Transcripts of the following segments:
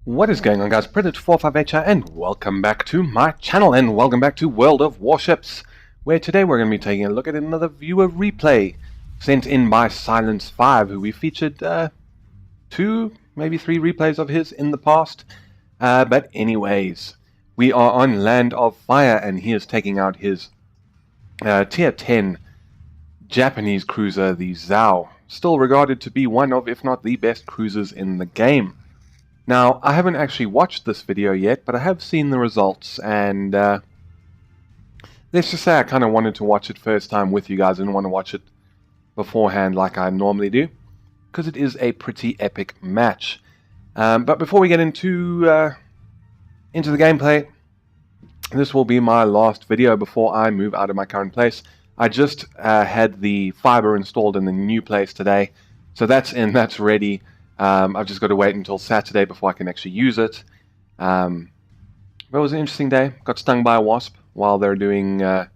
What is going on, guys? Predator458 here, and welcome back to my channel, and welcome back to World of Warships, where today we're going to be taking a look at another viewer replay sent in by Silence5, who we featured 2, maybe 3 replays of his in the past. But anyways, we are on Land of Fire, and he is taking out his Tier 10 Japanese cruiser, the Zhao, still regarded to be one of, if not the best cruisers in the game. Now, I haven't actually watched this video yet, but I have seen the results, and let's just say I kind of wanted to watch it first time with you guys. I didn't want to watch it beforehand like I normally do, because it is a pretty epic match. But before we get into the gameplay, this will be my last video before I move out of my current place. I just had the Fibre installed in the new place today, so that's in, that's ready. I've just got to wait until Saturday before I can actually use it. But it was an interesting day. Got stung by a wasp while they were doing the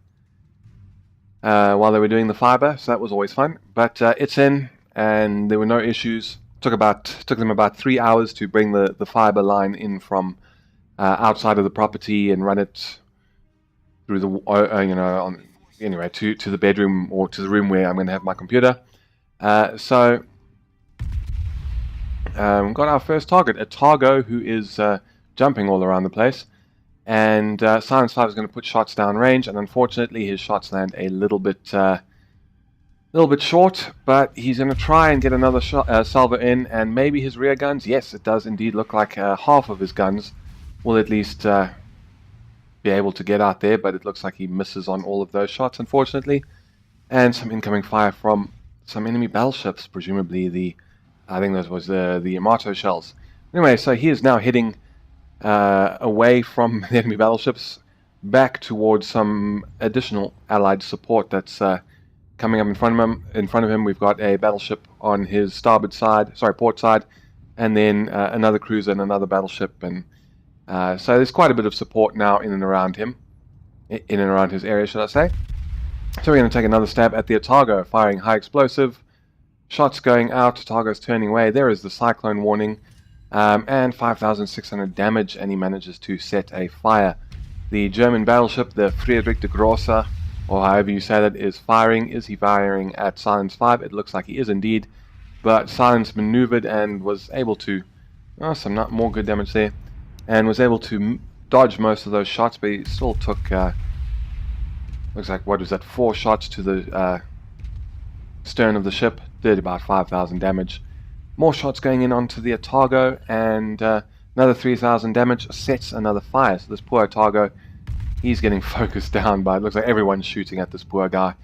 Fibre, so that was always fun. But it's in, and there were no issues. Took them about 3 hours to bring the Fibre line in from outside of the property and run it through the anyway to the bedroom or to the room where I'm going to have my computer. Got our first target, a Targo, who is jumping all around the place, and Silence5 is going to put shots down range, and unfortunately his shots land a little bit short, but he's going to try and get another salvo in, and maybe his rear guns. Yes, it does indeed look like half of his guns will at least be able to get out there, but it looks like he misses on all of those shots, unfortunately. And some incoming fire from some enemy battleships, presumably I think that was the Yamato shells. Anyway, so he is now heading away from the enemy battleships back towards some additional allied support that's coming up in front of him. We've got a battleship on his port side, and then another cruiser and another battleship, and so there's quite a bit of support now in and around him, in and around his area, should I say. So we're going to take another stab at the Otago, firing high explosive. Shots going out, Targo's turning away. There is the cyclone warning, and 5,600 damage, and he manages to set a fire. The German battleship, the Friedrich de Grosse, or however you say that, is firing. Is he firing at Silence5? It looks like he is indeed, but Silence maneuvered and was able to, some not more good damage there, and was able to dodge most of those shots, but he still took, looks like, what was that, 4 shots to the stern of the ship. Did about 5,000 damage. More shots going in onto the Otago, and another 3,000 damage, sets another fire. So this poor Otago, he's getting focused down by, it looks like everyone's shooting at this poor guy.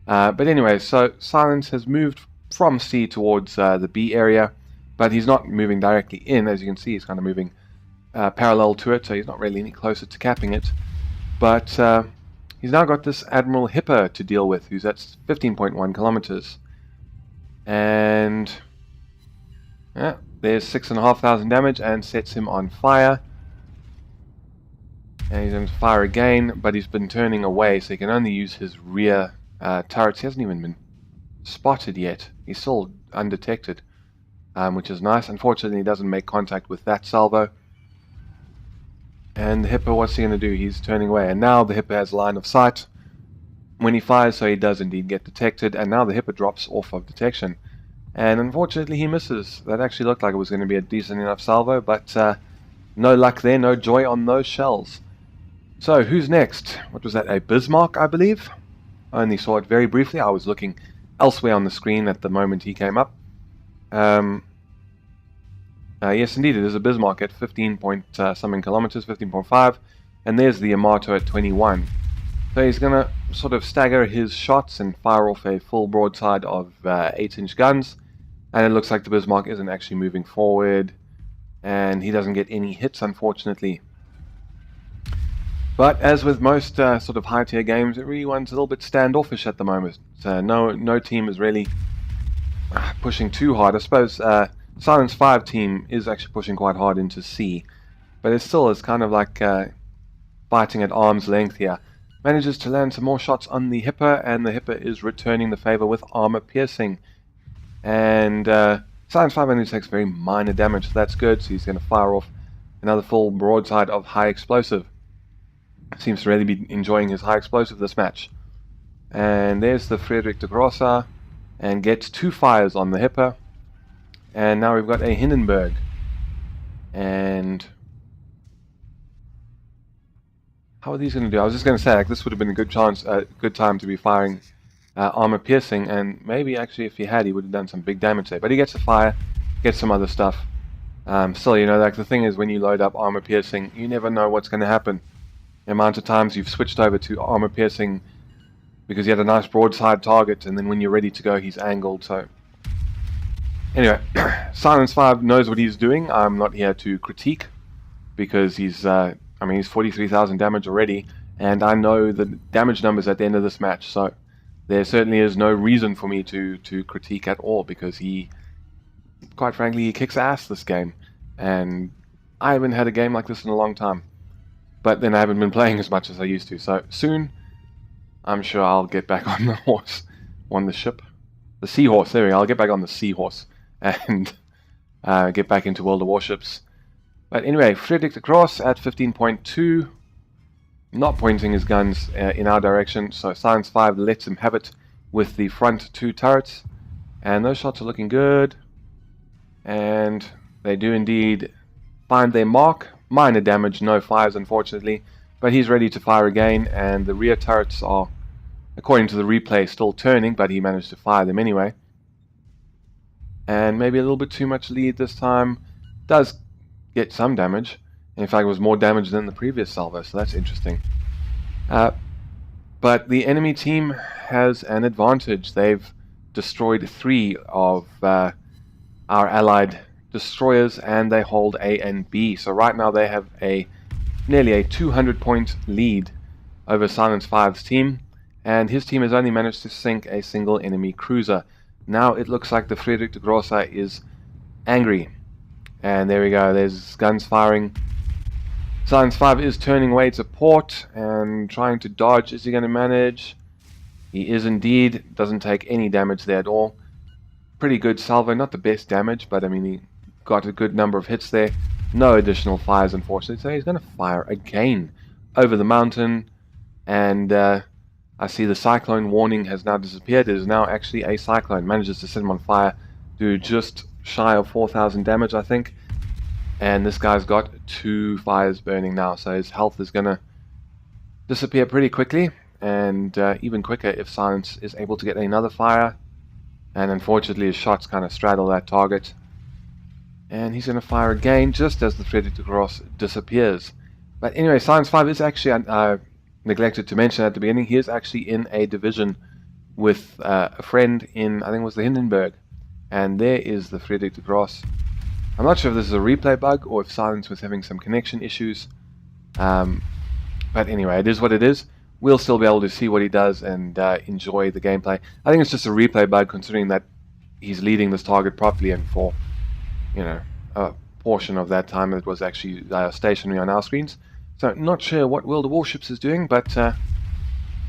But anyway, so Silence has moved from C towards the B area, but he's not moving directly in. As you can see, he's kind of moving parallel to it, so he's not really any closer to capping it. But he's now got this Admiral Hipper to deal with, who's at 15.1 kilometers. And yeah, there's 6,500 damage, and sets him on fire. And he's going to fire again, but he's been turning away, so he can only use his rear turrets. He hasn't even been spotted yet. He's still undetected, which is nice. Unfortunately, he doesn't make contact with that salvo. And the Hipper, what's he going to do? He's turning away, and now the Hipper has line of sight when he fires, so he does indeed get detected, and now the Hipper drops off of detection, and unfortunately he misses. That actually looked like it was going to be a decent enough salvo, but no luck there, no joy on those shells. So who's next? What was that, a Bismarck, I believe? I only saw it very briefly. I was looking elsewhere on the screen at the moment he came up. Yes, indeed, it is a Bismarck at 15 point something kilometers, 15.5, and there's the Yamato at 21. So he's going to sort of stagger his shots and fire off a full broadside of 8-inch guns, and it looks like the Bismarck isn't actually moving forward, and he doesn't get any hits, unfortunately. But as with most sort of high-tier games, everyone's a little bit standoffish at the moment. So no team is really pushing too hard. I suppose Silence5 team is actually pushing quite hard into C, but it still is kind of like fighting at arm's length here. Manages to land some more shots on the Hipper, and the Hipper is returning the favor with armor piercing. And Silence5 only takes very minor damage, so that's good. So he's going to fire off Another full broadside of high explosive. Seems to really be enjoying his high explosive this match. And there's the Friedrich de Grosser, and gets 2 fires on the Hipper. And now we've got a Hindenburg. And how are these going to do? I was just going to say, like, this would have been a good chance, good time to be firing armor piercing, and maybe actually if he had, he would have done some big damage there. But he gets a fire, gets some other stuff. Still, you know, like, the thing is, when you load up armor piercing, you never know what's going to happen. The amount of times you've switched over to armor piercing because you had a nice broadside target, and then when you're ready to go, he's angled. So anyway, Silence 5 knows what he's doing. I'm not here to critique because he's, I mean, he's 43,000 damage already, and I know the damage numbers at the end of this match. So there certainly is no reason for me to critique at all, because he, quite frankly, he kicks ass this game, and I haven't had a game like this in a long time. But then I haven't been playing as much as I used to. So soon, I'm sure I'll get back on the horse, on the ship. The Seahorse, there we go. I'll get back on the Seahorse and get back into World of Warships. But anyway, Friedrich de Cross at 15.2. Not pointing his guns in our direction. So Silence 5 lets him have it with the front 2 turrets. And those shots are looking good. And they do indeed find their mark. Minor damage, no fires unfortunately, but he's ready to fire again, and the rear turrets are, according to the replay, still turning, but he managed to fire them anyway. And maybe a little bit too much lead this time. Does get some damage. In fact, it was more damage than the previous salvo, so that's interesting. But the enemy team has an advantage. They've destroyed 3 of our allied destroyers, and they hold A and B. So right now they have nearly a 200-point lead over Silence 5's team, and his team has only managed to sink a single enemy cruiser. Now it looks like the Friedrich de Grosser is angry, and there we go, there's guns firing. Silence 5 is turning away to port and trying to dodge. Is he going to manage? He is indeed. Doesn't take any damage there at all. Pretty good salvo, not the best damage, but I mean, he got a good number of hits there. No additional fires, unfortunately. So he's going to fire again over the mountain. And I see the cyclone warning has now disappeared. It is now actually a cyclone. Manages to set him on fire. Do just shy of 4,000 damage, I think. And this guy's got 2 fires burning now. So his health is going to disappear pretty quickly. And even quicker if Silence is able to get another fire. And unfortunately his shots kind of straddle that target. And he's going to fire again just as the Friedrich de Grosser disappears. But anyway, Silence 5 is actually, neglected to mention at the beginning, he is actually in a division with a friend in, I think it was the Hindenburg. And there is the Friedrich de Grosser. I'm not sure if this is a replay bug or if Silence was having some connection issues. But anyway, it is what it is. We'll still be able to see what he does and enjoy the gameplay. I think it's just a replay bug, considering that he's leading this target properly, and for, you know, a portion of that time it was actually stationary on our screens. So not sure what World of Warships is doing, but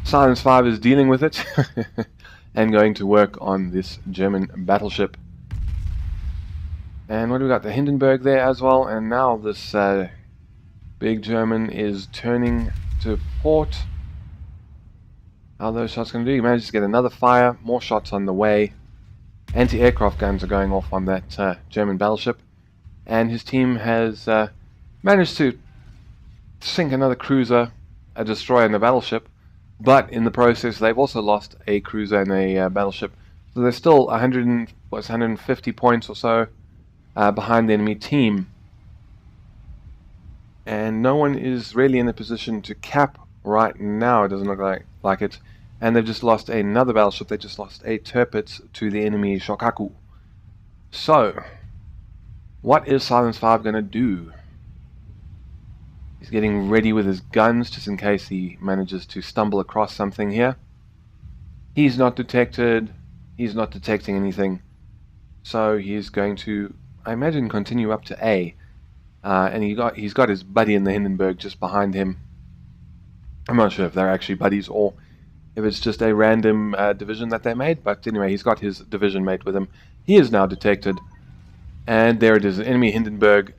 Silence 5 is dealing with it and going to work on this German battleship. And what do we got? The Hindenburg there as well, and now this big German is turning to port. How are those shots going to do? He manages to get another fire, more shots on the way. Anti-aircraft guns are going off on that German battleship. And his team has managed to sink another cruiser, a destroyer, and a battleship. But in the process, they've also lost a cruiser and a battleship. So they're still 150 points or so behind the enemy team. And no one is really in a position to cap right now. It doesn't look like it. And they've just lost another battleship. They just lost a Tirpitz to the enemy Shokaku. So, what is Silence 5 going to do? He's getting ready with his guns just in case he manages to stumble across something here. He's not detected. He's not detecting anything. So he's going to, I imagine, continue up to A. And he's got his buddy in the Hindenburg just behind him. I'm not sure if they're actually buddies or if it's just a random division that they made, but anyway, he's got his division mate with him. He is now detected, and there it is, enemy Hindenburg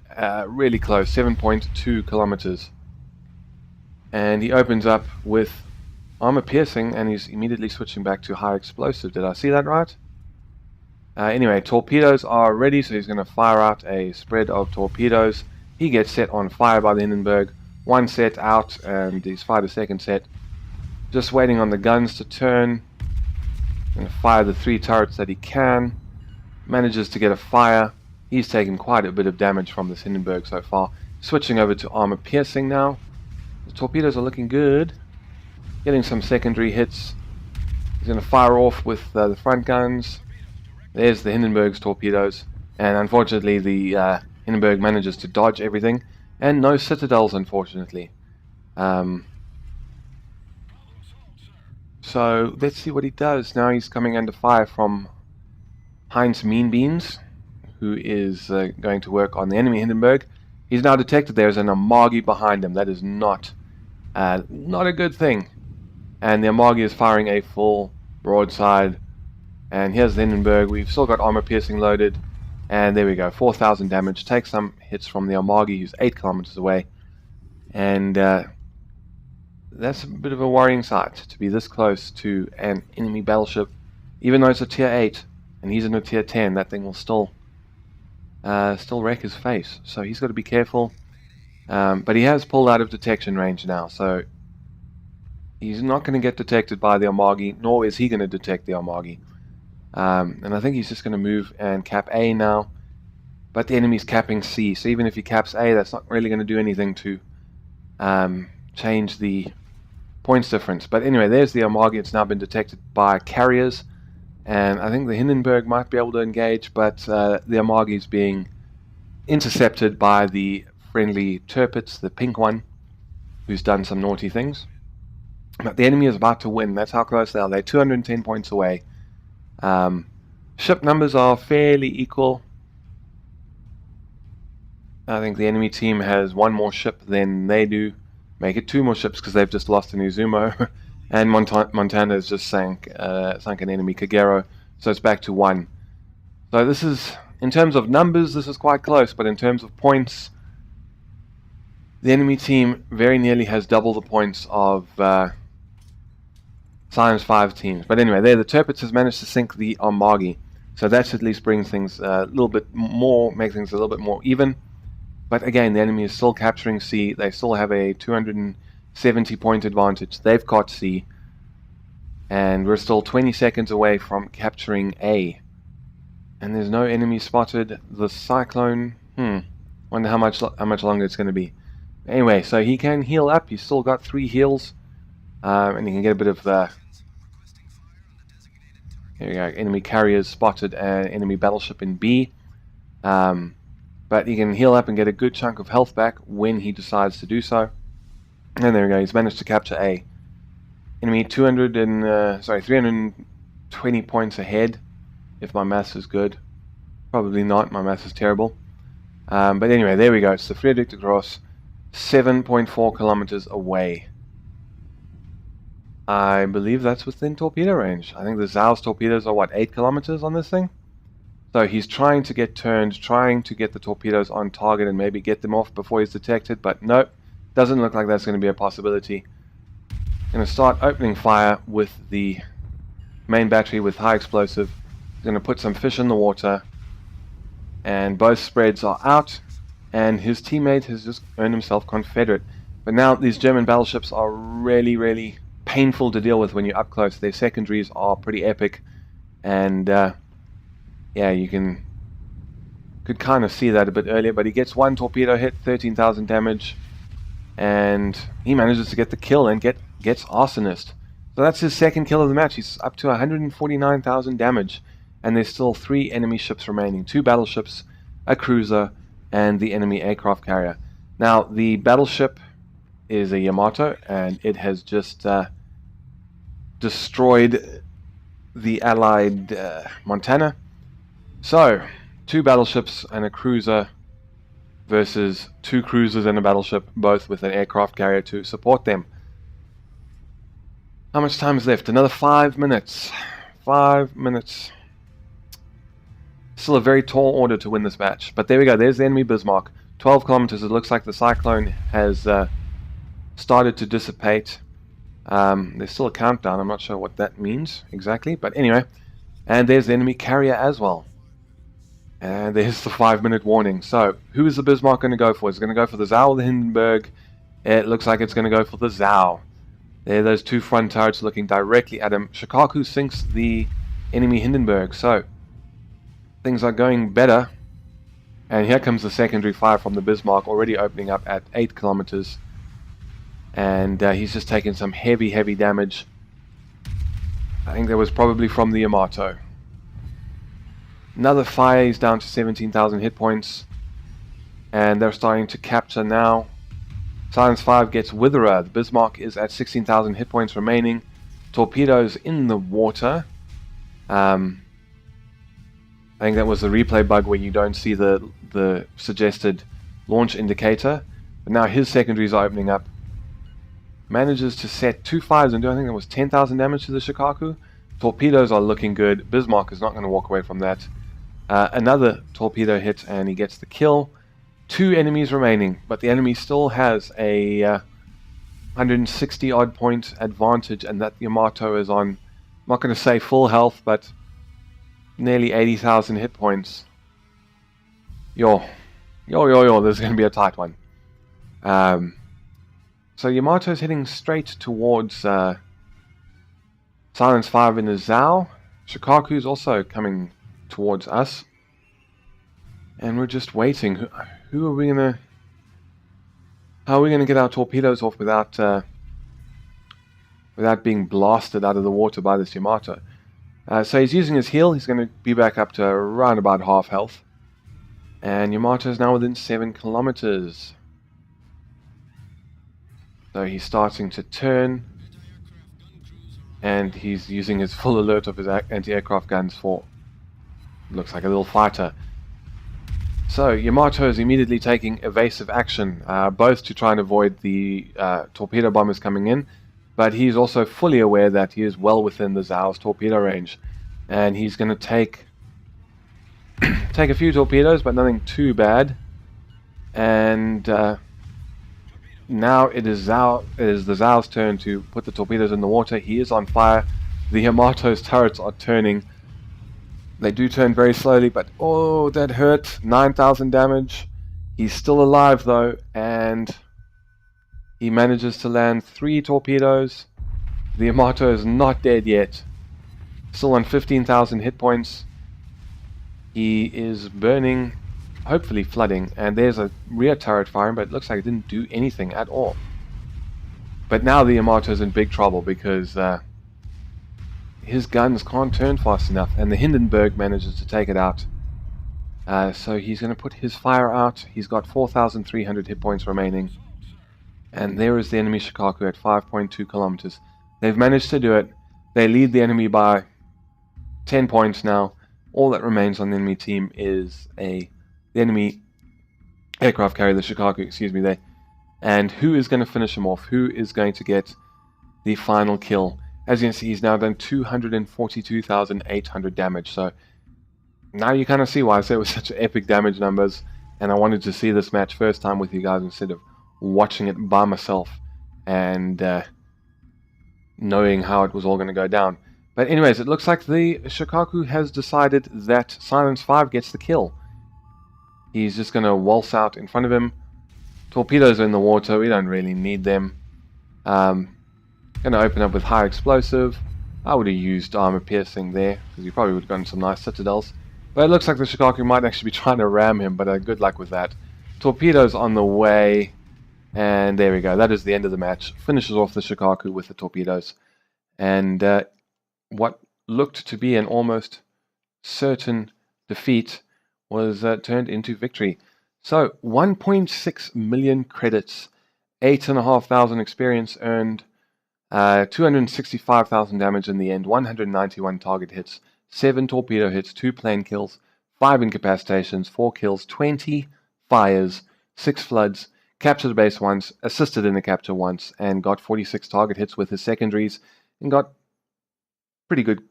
really close, 7.2 kilometers. And he opens up with armor piercing, and he's immediately switching back to high explosive. Did I see that right? Anyway, torpedoes are ready, so he's going to fire out a spread of torpedoes. He gets set on fire by the Hindenburg. One set out, and he's fired a second set. Just waiting on the guns to turn. Going to fire the 3 turrets that he can. Manages to get a fire. He's taken quite a bit of damage from this Hindenburg so far. Switching over to armor piercing now. The torpedoes are looking good. Getting some secondary hits. He's going to fire off with the front guns. There's the Hindenburg's torpedoes. And unfortunately the Hindenburg manages to dodge everything. And no citadels, unfortunately. So let's see what he does. Now he's coming under fire from Heinz Meanbeans, who is going to work on the enemy Hindenburg. He's now detected there's an Amagi behind him. That is not a good thing. And the Amagi is firing a full broadside. And here's the Hindenburg. We've still got armor piercing loaded. And there we go, 4,000 damage. Take some hits from the Amagi, who's 8 kilometers away. And that's a bit of a worrying sight, to be this close to an enemy battleship. Even though it's a tier 8 and he's in a tier 10, that thing will still wreck his face. So he's got to be careful. But he has pulled out of detection range now, so he's not going to get detected by the Amagi, nor is he going to detect the Amagi. And I think he's just going to move and cap A now. But the enemy's capping C, so even if he caps A, that's not really going to do anything to change the points difference. But anyway, there's the Amagi. It's now been detected by carriers, and I think the Hindenburg might be able to engage, but the Amagi is being intercepted by the friendly Tirpitz, the pink one, who's done some naughty things. But the enemy is about to win. That's how close they are. They're 210 points away. Ship numbers are fairly equal. I think the enemy team has 1 more ship than they do. Make it 2 more ships because they've just lost an Izumo. And Montana has just sunk an enemy Kagero. So it's back to 1. So this is, in terms of numbers, this is quite close. But in terms of points, the enemy team very nearly has double the points of Science 5 teams. But anyway, there the Tirpitz has managed to sink the Amagi. So that at least brings things a little bit more, make things a little bit more even. But again, the enemy is still capturing C. They still have a 270 point advantage. They've got C. And we're still 20 seconds away from capturing A. And there's no enemy spotted. The Cyclone, wonder how much longer it's going to be. Anyway, so he can heal up. He's still got 3 heals. And he can get a bit of the... Here we go. Enemy carriers spotted an enemy battleship in B. But he can heal up and get a good chunk of health back when he decides to do so. And there we go. He's managed to capture A. Enemy 320 points ahead. If my maths is good. Probably not. My maths is terrible. But anyway, there we go. It's the Friedrich de Gross. 7.4 kilometers away. I believe that's within torpedo range. I think the Zau's torpedoes are, what, 8 kilometers on this thing? So he's trying to get turned, trying to get the torpedoes on target and maybe get them off before he's detected, but nope, doesn't look like that's going to be a possibility. Going to start opening fire with the main battery with high explosive. Going to put some fish in the water, and both spreads are out, and his teammate has just earned himself Confederate. But now these German battleships are really, really painful to deal with when you're up close. Their secondaries are pretty epic, and yeah, you could kind of see that a bit earlier, but he gets 1 torpedo hit, 13,000 damage, and he manages to get the kill and gets Arsonist. So that's his 2nd kill of the match. He's up to 149,000 damage, and there's still 3 enemy ships remaining, 2 battleships, a cruiser, and the enemy aircraft carrier. Now, the battleship is a Yamato, and it has just destroyed the allied Montana. So, 2 battleships and a cruiser versus 2 cruisers and a battleship, both with an aircraft carrier to support them. How much time is left? Another 5 minutes. 5 minutes. Still a very tall order to win this match. But there we go. There's the enemy Bismarck. 12 kilometers. It looks like the cyclone has started to dissipate. There's still a countdown. I'm not sure what that means exactly, but anyway. And there's the enemy carrier as well. And there's the 5-minute warning. So, who is the Bismarck going to go for? Is it going to go for the Zau or the Hindenburg? It looks like it's going to go for the Zau. There are those two front turrets looking directly at him. Shikaku sinks the enemy Hindenburg. So, things are going better. And here comes the secondary fire from the Bismarck, already opening up at 8 kilometers. And he's just taken some heavy, heavy damage. I think that was probably from the Yamato. Another fire, he's down to 17,000 hit points. And they're starting to capture now. Silence 5 gets Witherer. The Bismarck is at 16,000 hit points remaining. Torpedoes in the water. I think that was the replay bug where you don't see the suggested launch indicator. But now his secondaries are opening up. Manages to set 2 fires and do, I think that was 10,000 damage to the Shikaku. Torpedoes are looking good. Bismarck is not going to walk away from that. Another torpedo hit and he gets the kill. 2 enemies remaining, but the enemy still has a 160 odd point advantage, and that Yamato is on, I'm not going to say full health, but nearly 80,000 hit points. Yo, this is going to be a tight one. So Yamato is heading straight towards Silence 5 in the Zau. Shikaku is also coming towards us. And we're just waiting. Who are we gonna... How are we gonna get our torpedoes off without being blasted out of the water by this Yamato? So he's using his heal. He's going to be back up to around about half health. And Yamato is now within 7 kilometers. So he's starting to turn. And he's using his full alert of his anti-aircraft guns for... looks like a little fighter. So Yamato is immediately taking evasive action, both to try and avoid the torpedo bombers coming in, but he's also fully aware that he is well within the Zau's torpedo range, and he's going to take a few torpedoes, but nothing too bad. And now it is the Zau's turn to put the torpedoes in the water. He is on fire. The Yamato's turrets are turning. They do turn very slowly, but oh, that hurt. 9,000 damage. He's still alive though, and he manages to land 3 torpedoes. The Yamato is not dead yet. Still on 15,000 hit points. He is burning, hopefully flooding, and there's a rear turret firing, but it looks like it didn't do anything at all. But now the Yamato is in big trouble because his guns can't turn fast enough, and the Hindenburg manages to take it out. So he's going to put his fire out. He's got 4,300 hit points remaining. And there is the enemy Shikaku at 5.2 kilometers. They've managed to do it. They lead the enemy by 10 points now. All that remains on the enemy team is the enemy aircraft carrier, the Shikaku, excuse me, there. And who is going to finish him off? Who is going to get the final kill? As you can see, he's now done 242,800 damage. So now you kind of see why I say it was such epic damage numbers. And I wanted to see this match first time with you guys instead of watching it by myself and knowing how it was all going to go down. But anyways, it looks like the Shikaku has decided that Silence 5 gets the kill. He's just going to waltz out in front of him. Torpedoes are in the water. We don't really need them. Going to open up with high explosive. I would have used armor piercing there because you probably would have gotten some nice citadels. But it looks like the Shikaku might actually be trying to ram him, but good luck with that. Torpedoes on the way. And there we go. That is the end of the match. Finishes off the Shikaku with the torpedoes. And what looked to be an almost certain defeat was turned into victory. So 1.6 million credits, 8,500 experience earned, 265,000 damage in the end, 191 target hits, 7 torpedo hits, 2 plane kills, 5 incapacitations, 4 kills, 20 fires, 6 floods, captured a base once, assisted in a capture once, and got 46 target hits with his secondaries, and got pretty good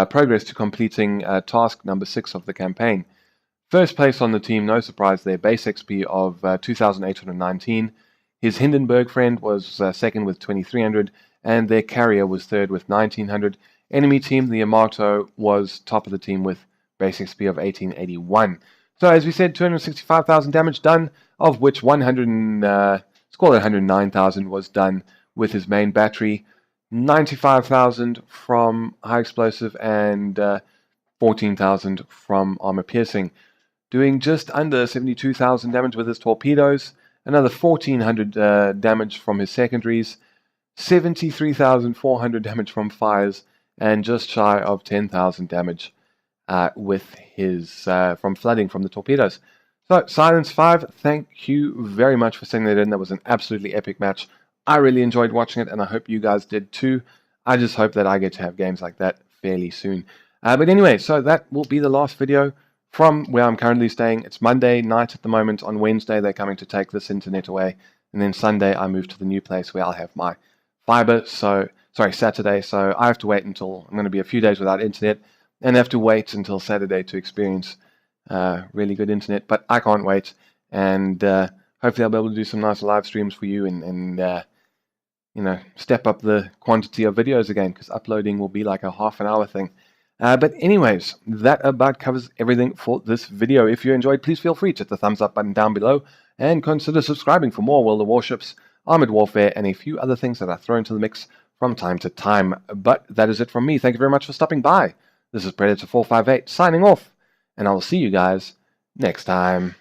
progress to completing task number 6 of the campaign. First place on the team, no surprise there, base XP of 2,819. His Hindenburg friend was second with 2,300, and their carrier was third with 1,900. Enemy team, the Yamato, was top of the team with base XP of 1,881. So as we said, 265,000 damage done, of which 109,000 was done with his main battery, 95,000 from high explosive, and 14,000 from armor piercing. Doing just under 72,000 damage with his torpedoes, another 1,400 damage from his secondaries, 73,400 damage from fires, and just shy of 10,000 damage with his from flooding from the torpedoes. So, Silence 5, thank you very much for sending that in. That was an absolutely epic match. I really enjoyed watching it, and I hope you guys did too. I just hope that I get to have games like that fairly soon. But anyway, so that will be the last video from where I'm currently staying. It's Monday night at the moment. On Wednesday, they're coming to take this internet away. And then Sunday, I move to the new place where I'll have my Fibre. Saturday. So I have to wait until, I'm going to be a few days without internet. And I have to wait until Saturday to experience really good internet. But I can't wait. And hopefully I'll be able to do some nice live streams for you and you know, step up the quantity of videos again, because uploading will be like a half-an-hour thing. But anyways, that about covers everything for this video. If you enjoyed, please feel free to hit the thumbs up button down below and consider subscribing for more World of Warships, Armored Warfare, and a few other things that I throw into the mix from time to time. But that is it from me. Thank you very much for stopping by. This is Predator 458 signing off, and I will see you guys next time.